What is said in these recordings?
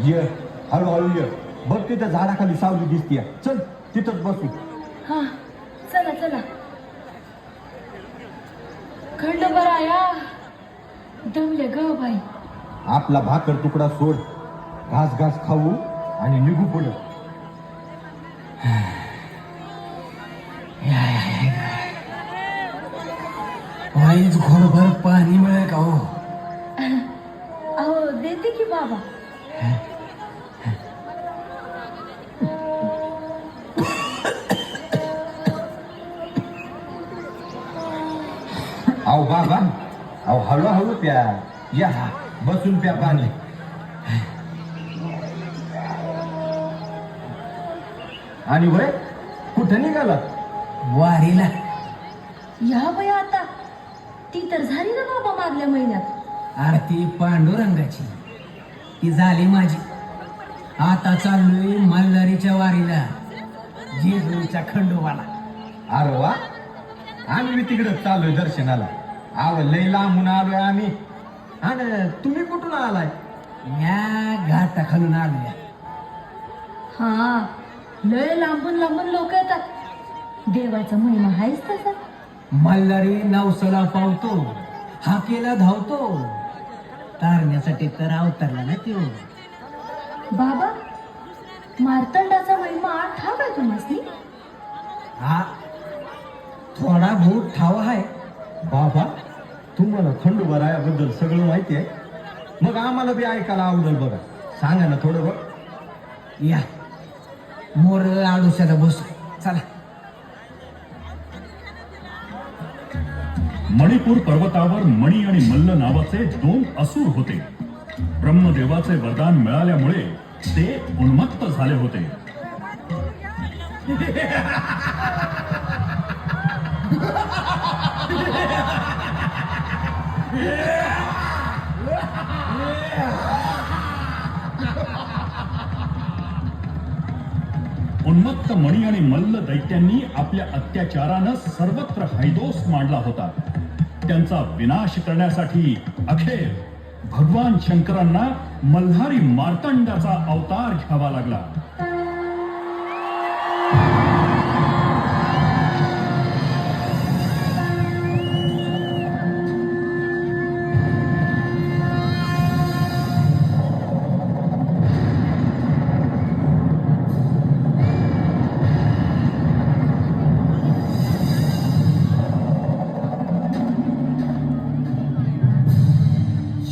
ये हळूहळू ये. बघ तिथं झाडाखाली सावली दिसतीये. चल तिथंच बसू. हा चला चला. खंडोबाराया दमले ग बाई. आपला भाकर तुकडा सोड, घास घास खाऊ आणि निघू पुढं. वाईच घोडभर पाणी मिळेल का हो? अहो देते की बाबा. अहो बाबा, अहो हळूहळू प्या. या बसून प्या पाणी. आणि वय कुठं निघाला? वारीला. या बाई आता ती तर झाली ना बाबा मागल्या महिन्यात. आरती पांडुरंगाची ती झाली माझी. आता चाललोय मल्हारीच्या वारीला, जेजुरीच्या खंडोबाला. अरे वा, आम्ही तिकडे चाललोय दर्शनाला. आव लय लांबून आलोय आम्ही. आणि तुम्ही कुठून आलाय? या घाटाखालून आलोया. हा लय लांबून लांबून लोक येतात. देवाचा महिमा आहेच तसा. मल्हारी नवसला पावतो, हाकेला धावतो. तारण्यासाठी तर अवतरला ना त्यो. बाबा मार्तंडाचा महिमा ठाव आहे तुम्हाला? हा थोडा बहुत ठाव आहे. बाबा तुम्हाला खंडोबारायाबद्दल सगळं माहिती आहे. मग आम्हाला बी ऐकायला आवडेल बघा. सांगा ना थोडं बघ. या मोर आडुशाला बसू. चला. मणिपूर पर्वतावर मणी आणि मल्ल नावाचे दोन असुर होते. ब्रह्मदेवाचे वरदान मिळाल्यामुळे ते उन्मत्त झाले होते. उन्मत्त मणी आणि मल्ल दैत्यांनी आपल्या अत्याचारानं सर्वत्र हैदोस मांडला होता. त्यांचा विनाश करण्यासाठी अखेर भगवान शंकरांना मल्हारी मार्तंडाचा अवतार घ्यावा लागला.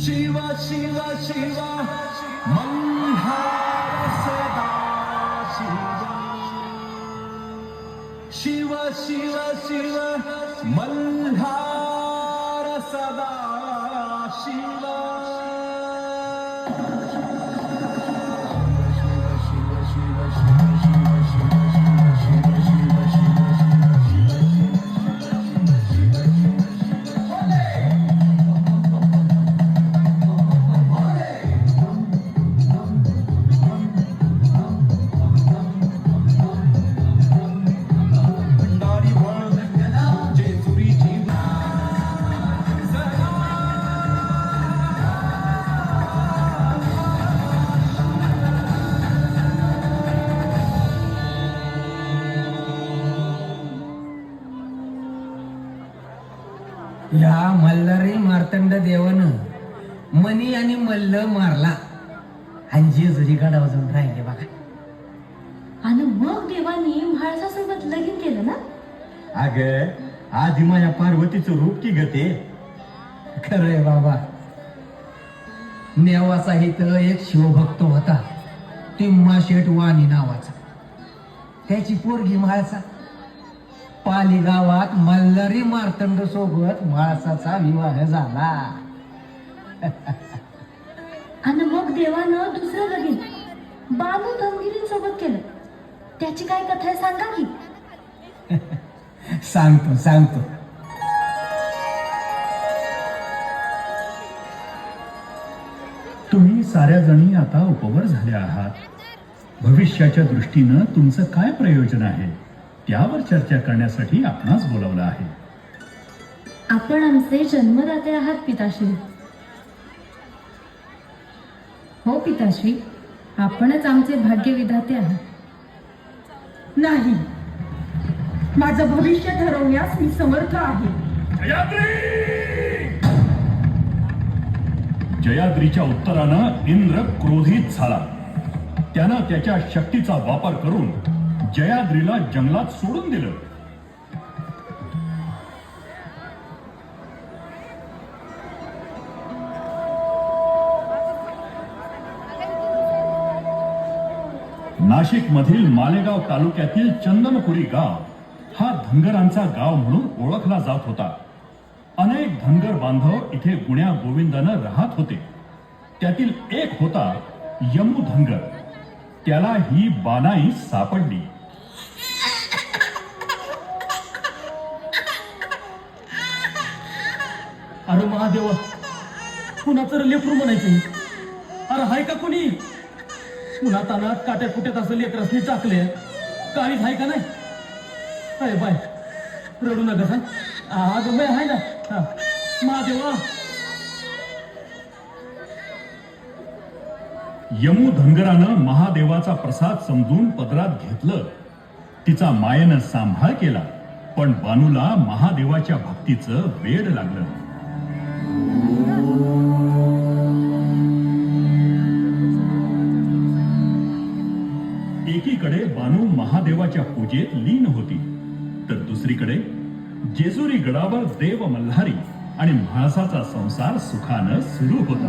शिव शिव शिव मल्हार सदा शिव. शिव शिव शिव मल्हार सदा शिव. या मल्हारी मार्तंड देवानं मणी आणि मल्ल मारला आणि जेजुरी गडावर जाऊन राहिले बघा. आणि मग देवानी म्हाळसासोबत लगीन केलं ना. अग आधी माझ्या पार्वतीचं रूप की गते. खरंय बाबा. नेवाचा इथं एक शिवभक्त होता, तिम्मा शेठ वाणी नावाचा. त्याची पोरगी म्हाळसा. पाली गावात मल्हारी मार्तंड सोबत म्हाळसाचा विवाह झाला. आणि मग देवानं दुसरं लगीन बानू धमगिरींसोबत केलं. त्याची काय कथा आहे सांगा की. सांगतो सांगतो. तुम्ही साऱ्या जणी आता उपवर झाल्या आहात. भविष्याच्या दृष्टीनं तुमचं काय प्रयोजन आहे त्यावर चर्चा करण्यासाठी आपणास बोलावलं आहे. आपण आमचे जन्मदाते आहात पिताश्री. हो पिताश्री, आपणच आमचे भाग्यविधाते आहात. नाही, माझं भविष्य ठरवण्यास मी समर्थ आहे. जयाद्रीच्या उत्तरानं इंद्र क्रोधित झाला. त्यानं त्याच्या शक्तीचा वापर करून जयाद्रीला जंगलात सोडून दिलं. नाशिक मधील मालेगाव तालुक्यातील चंदनपुरी गाव हा धनगरांचा गाव म्हणून ओळखला जात होता. अनेक धनगर बांधव इथे गुण्या गोविंदानं राहत होते. त्यातील एक होता यमू धनगर. त्याला ही बानाई सापडली. अरे महादेवा, कुणाचं लेकरू म्हणायचं? अरे हाय का कोणी? पुन्हा तानात काट्या कुट्यात असं लेकरसनी टाकले, काहीच हाय का नाही? अरे बाय, रडू नका सांग. अगं बाय हाय ना. हा, महादेवा. यमू धनगरानं महादेवाचा प्रसाद समजून पदरात घेतलं. तिचा मायेनं सांभाळ केला. पण बानूला महादेवाच्या भक्तीचं वेड लागलं. एकीकडे बानू महादेवाच्या पूजेत लीन होती, तर दुसरीकडे जेजुरी गडावर देव मल्हारी आणि म्हाळसाचा संसार सुखानं सुरू होता.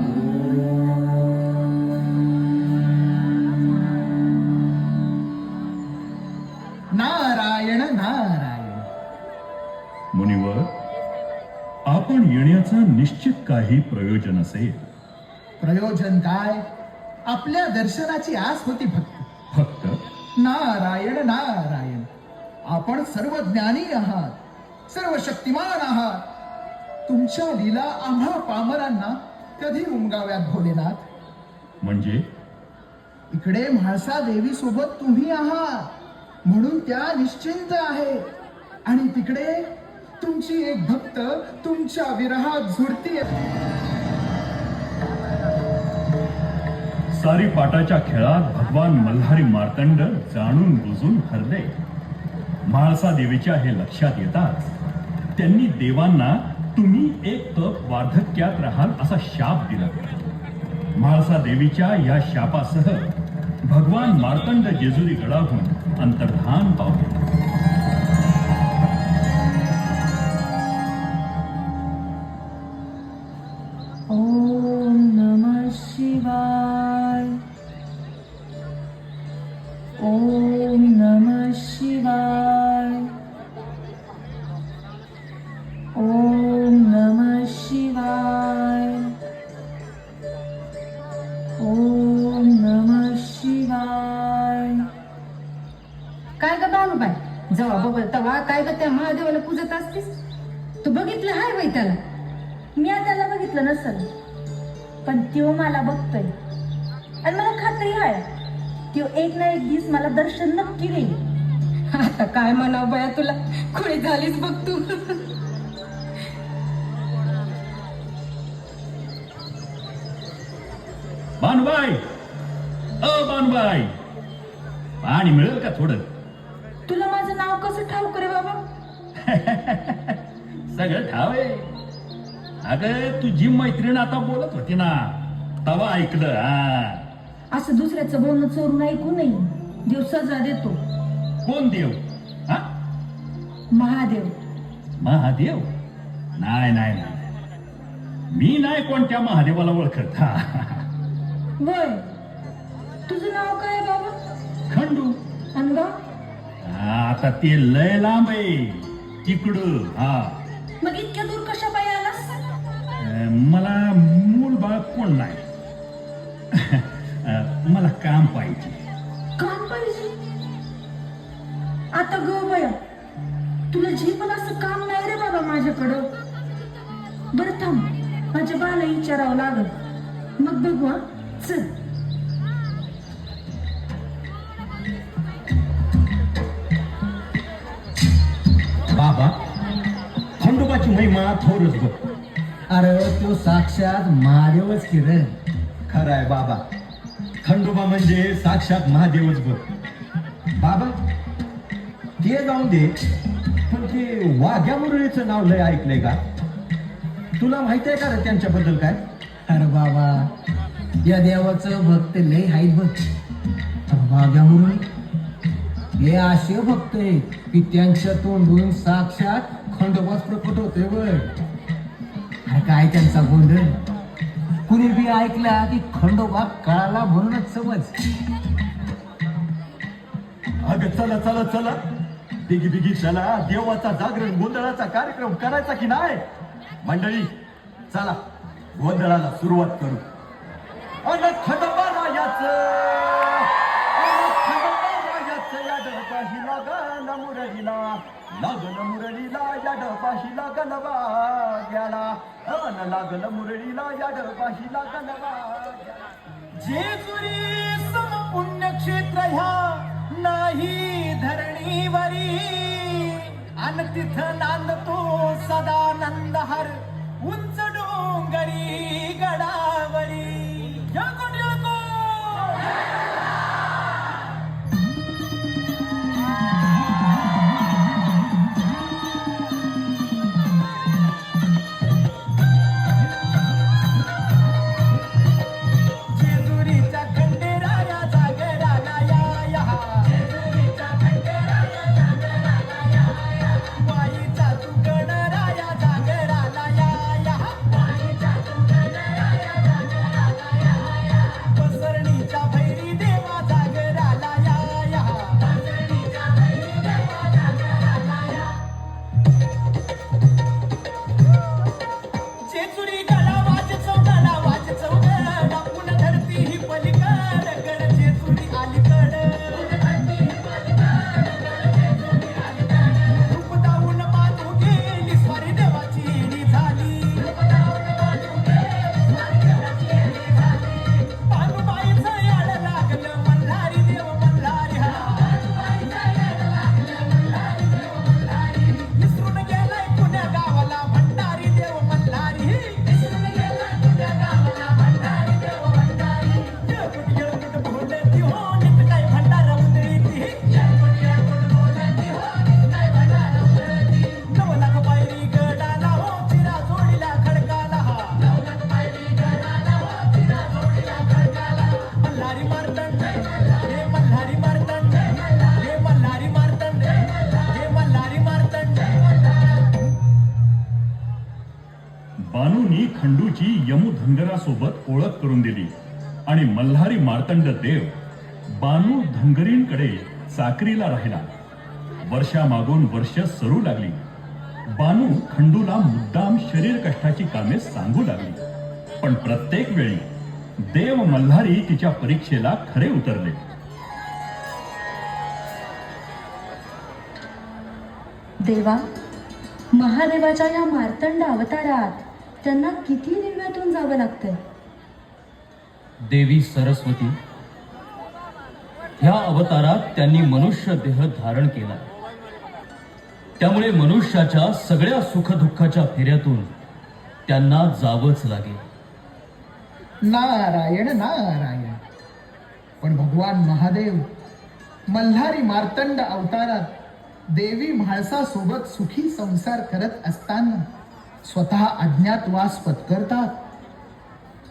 नारायण नारायण. मुनिवर, आपण येण्याचं निश्चित काही प्रयोजन असेल. प्रयोजन काय? आपल्या दर्शनाची आस होती फक्त. फक्त नारायण नारायण. आपण सर्व ज्ञानी आहात, सर्व शक्तिमान आहात. तुमच्या लीला आम्हा पामरांना कधी उमगाव्यात भोलेनाथ? म्हणजे इकडे म्हाळसा देवी सोबत तुम्ही आहात म्हणून त्या निश्चिंत आहे, आणि तिकडे तुमची एक भक्त तुमच्या विरहात झुरती. सारी पाटाच्या खेळात भगवान मल्हारी मार्तंड जाणून बुजून हरले. म्हाळसा देवीच्या हे लक्षात येताच त्यांनी देवांना तुम्ही एक तप वार्धक्यात राहाल असा शाप दिला. म्हाळसा देवीच्या या शापासह भगवान मार्तंड जेजुरी गडाहून अंतर्धान पावले. ओम नमः शिवाय. ओम नमः शिवाय. ओम नमः शिवाय. ओम नमः शिवाय. काय ग बानूबाई, जेव्हा बघल तेव्हा काय ग त्या महादेवाला पूजत असतीस? तू बघितलं हाय बाई त्याला? मी त्याला बघितलं नसल, पण त्यो मला बघतोय आणि मला खात्री आहे त्यो एक ना एक दिवस मला दर्शन नक्की देईल. आता काय म्हणावं बया तुला, खुळी झालीस बघ तू. बानबाई, बानबाई, पाणी मिळेल का थोडं? तुला माझं नाव कसं ठाऊक रे बाबा? सगळं ठाव आहे. अगं तुझी मैत्रीण आता बोलत होती ना, तवा ऐकलं. हा, असं दुसऱ्याचं बोलणं चोरून ऐकू नये. देव सजा देतो. कोण देव? हा, महादेव. महादेव? नाही नाही नाही, मी नाही कोणत्या महादेवाला ओळखत. हा, वय, तुझं नाव काय आहे बाबा? खंडू. अनगा? आता ते लय लांब आहे तिकडं. हा, मग इतक्या दूर कशा पायी आलास? मला मूल बाळ कोण नाही. मला काम पाहिजे. काम पाहिजे? आता ग बया, तुला जे पण असं काम नाही रे बाबा माझ्याकडं. बरं थांब, माझ्या बाला विचारावं लागल, मग बघू. हा, चल. बाबा, खंडोबाची महिमा थोरच बघ. अरे तो साक्षात महादेवच किरण. खरं आहे बाबा, खंडोबा म्हणजे साक्षात महादेवच बघ. बाबा ते जाऊन दे, पण ते वाघ्या मुरळीचं नाव लय ऐकलंय का? तुला माहित आहे का रे त्यांच्याबद्दल काय? अरे बाबा, या देवाचं भक्त लय आहेत बघ. वाघ्या मुरळी हे असे भक्त आहे की त्यांच्या तोंडून साक्षात खंडोबाच प्रकट होते बघ. अरे काय त्यांचा गोंधळ, कुणी बी ऐकला की खंडोबा कळाला म्हणूनच समज. अगं चला चला चला, बिगी बिगी चला, देवाचा जागरण गोंधळाचा कार्यक्रम करायचा की नाही? मंडळी चला, गोंधळाला सुरुवात करू. अन खंडोबा रायाचं या डबाशी लागल मुरळीला, लागल मुरळीला या डबाशी लागल वाघ्याला, अन लागल मुरळीला या डबाशी लागल वाघ्याला. जेजुरी सम पुण्यक्षेत्र ह्या नाही धरणीवरी, अन तिथं नांदतो सदानंद हर उंच डोंगरी गडावरी. येळकोट, येळकोट. जेजुरीच्या खंडेराया जागराला या, जेजुरीच्या खंडेराया जागराला या, वाईचा तू गणराया जागराला या, वाईचा तू गणराया जागराला या, पसरणीच्या भैरी देवा जागराला या, पसरणीच्या भैरी देवा जागराला या. जेजुरी गळा वाज चौगडा, पुन धरती ही पलीकड, गड जेजुरी अलीकड. रूप दाऊन मातू गेली, स्वारी देवाची येणी झाली. पानुबाईचं याड लागलं, मल्हारी देव मल्हारी हा. विसरून गेलाय पुण्या गावाला भंडारी देव मल्हारी. येळकोट, येळकोट बोलती हो, नीत काय भंडारा उधळीती. 9 लाख पायरी गडाला हो, चिरा जोडीला खडकाला हा. मल्हारी मार्तंड, हे मल्हारी मार्तंड, हे मल्हारी मार्तंड, हे मल्हारी मार्तंड. बानूनी खंडूची यमुधनगरासोबत ओळख करून दिली आणि मल्हारी मार्तंड देव बानू धनगरींकडे चाकरीला राहिला. वर्षामागून वर्ष सरू लागली. बानू खंडूला मुद्दाम शरीर कष्टाची कामे सांगू लागली, पण प्रत्येक वेळी देव मल्हारी तिच्या परीक्षेला खरे उतरले. देवा, महादेवाच्या या मार्तंड अवतारात त्यांना किती दिव्यातून जावं लागतंय. देवी सरस्वती, ह्या अवतारात त्यांनी मनुष्य देह धारण केला. त्यामुळे मनुष्याच्या सगळ्या सुखदुःखाच्या फेऱ्यातून त्यांना जावंच लागेल. नारायण नारायण. पण भगवान महादेव मल्हारी मार्तंड अवतारात देवी म्हाळसासोबत सुखी संसार करत असताना स्वतः अज्ञातवास पत्करतात.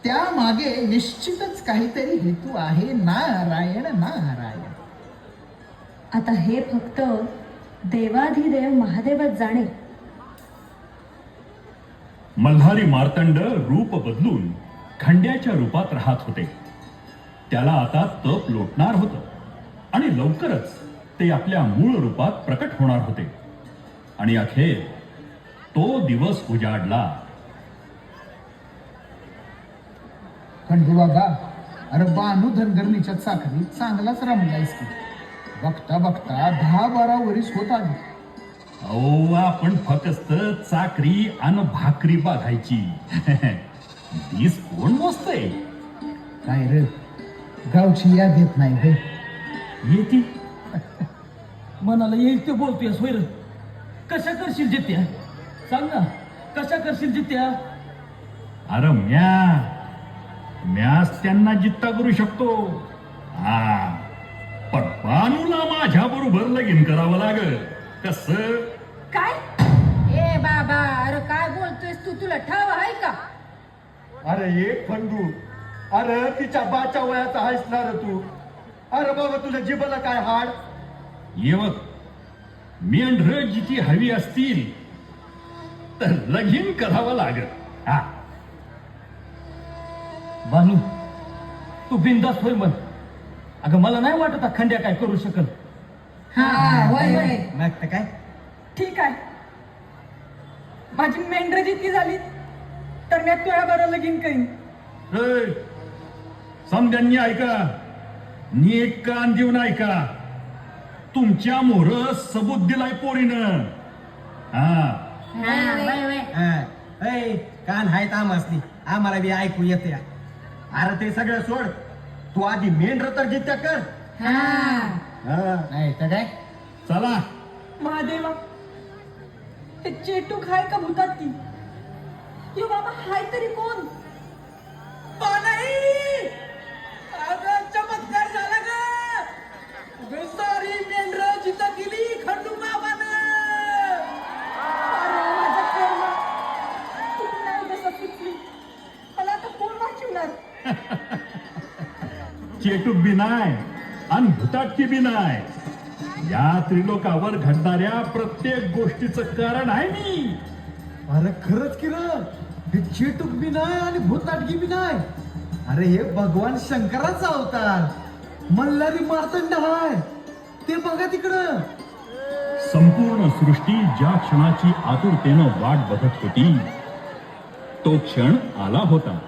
त्यामागे निश्चितच काहीतरी हेतू आहे. नारायण नारायण. आता हे फक्त देवाधिदेव महादेवच जाणे. मल्हारी मार्तंड रूप बदलून खंड्याच्या रूपात राहत होते. त्याला आता तप लोटणार होतं आणि लवकरच ते आपल्या मूळ रूपात प्रकट होणार होते. आणि अखेर तो दिवस उजाडला. खंडू बाबा, अरे बानू धनगरणीच्या चाकरीत चांगलाच रमलायस की. बघता बघता 10-12 वर्ष होत आली. अहो, आपण फक्त चाकरी आणि भाकरी बघायची. दिस कोण मोजतंय? काय रे, गावची याद येत नाही रे. येते मनाला येईल ते बोलतोय सोयर. कशा करशील जित्या? सांग ना, कशा करशील जित्या? अरे म्या, म्याच त्यांना जित्ता करू शकतो. हा, पण बानूला माझ्या बरोबर लगीन करावं लागल. कस? काय? ए बाबा, अरे काय बोलतोयस तू? तुला ठाव आहे का? अरे एक खंडू, अरे तिच्या बाच्या वयाचा आहेस ना रे तू. अरे बाबा तुझ्या जिबाला काय हाड? ये बघ, मेंढर जिची हवी असतील तर लगीन करावं लागल. हा, बानू, तू बिंदास होय म्हण. अगं मला नाही वाटत हा खंड्या काय करू शकल. हा, होय होय. मग तर काय? ठीक आहे. माझी मेंढर जितकी झाली तर मी तुझ्या बरोबर लगीन करीन. ए, समद्यांनी ऐका, नीट कान देऊन ऐका. तुमच्या मोर सबूत दिलाय पोरीनं. हा, हा, होय होय. कान हाय आमासनी, आम्हाला बी ऐकू येते. अरे ते सगळं सोड, तू आधी मेंढर तर जित्या कर. हा. हा. नाही तर काय? चला. महादेवा, ते चेटूक हाय का भूतात ती? यो बाबा हाय तरी कोण? पानाई! अगं चमत्कार झाला ग! बेसारी मेंढर जिथं गेली खंडू बाबानं! अरे माझं कर्म! तू नाही जसं सुटली. मला आता कोण वाचवणार? चेटूक बी नाय आणि भुताटकी बी नाय. या त्रिलोकावर घडणाऱ्या प्रत्येक गोष्टीचं कारण आहे मी. अरे खरंच की र, हे चेटूक बी नाही आणि भूताटकी बी नाही. अरे हे भगवान शंकराचा अवतार, मल्हारी मार्तंड हाय. ते बघा तिकडं. संपूर्ण सृष्टी ज्या क्षणाची आतुरतेनं वाट बघत होती तो क्षण आला होता.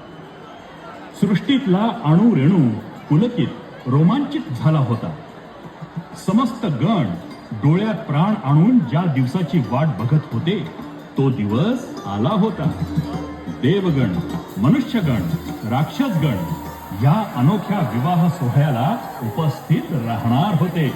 सृष्टीतला अणुरेणू पुलकित रोमांचित झाला होता. समस्त गण डोळ्यात प्राण आणून ज्या दिवसाची वाट बघत होते तो दिवस आला होता. देवगण, मनुष्यगण, राक्षसगण या अनोख्या विवाह सोहळ्याला उपस्थित राहणार होते.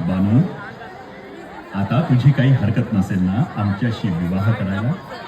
बानू, आता तुझी काही हरकत नसेल ना आमच्याशी विवाह करायला?